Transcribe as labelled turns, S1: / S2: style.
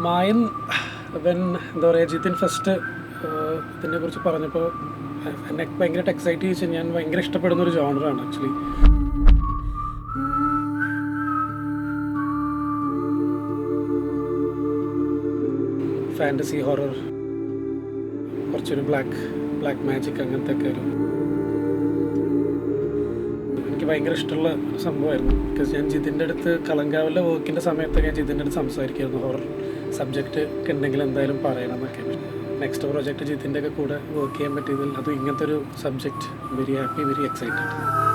S1: മായൻ എന്താ പറയുക, ജിതിൻ ഫസ്റ്റ് ഇതിനെക്കുറിച്ച് പറഞ്ഞപ്പോൾ എന്നെ ഭയങ്കരമായിട്ട് എക്സൈറ്റ് ചെയ്യിച്ച് ഞാൻ ഭയങ്കര ഇഷ്ടപ്പെടുന്ന ഒരു ജോണറാണ് ആക്ച്വലി. ഫാൻറ്റസി ഹൊറർ, കുറച്ചൊരു ബ്ലാക്ക് മാജിക് അങ്ങനത്തെ ഒക്കെ എനിക്ക് ഭയങ്കര ഇഷ്ടമുള്ള സംഭവമായിരുന്നു. ബിക്കോസ് ഞാൻ ജിതിൻ്റെ അടുത്ത് കളങ്കാവിലെ വർക്കിൻ്റെ സമയത്ത് ഞാൻ ജിതിൻ്റെ അടുത്ത് സംസാരിക്കുമായിരുന്നു, ഹൊറർ സബ്ജക്റ്റ് ഒക്കെ ഉണ്ടെങ്കിൽ എന്തായാലും പറയണം എന്നൊക്കെ. നെക്സ്റ്റ് പ്രോജക്റ്റ് ജിതിൻ്റെ ഒക്കെ കൂടെ വർക്ക് ചെയ്യാൻ പറ്റിയതിൽ അതും ഇങ്ങനത്തെ ഒരു subject very happy, very excited.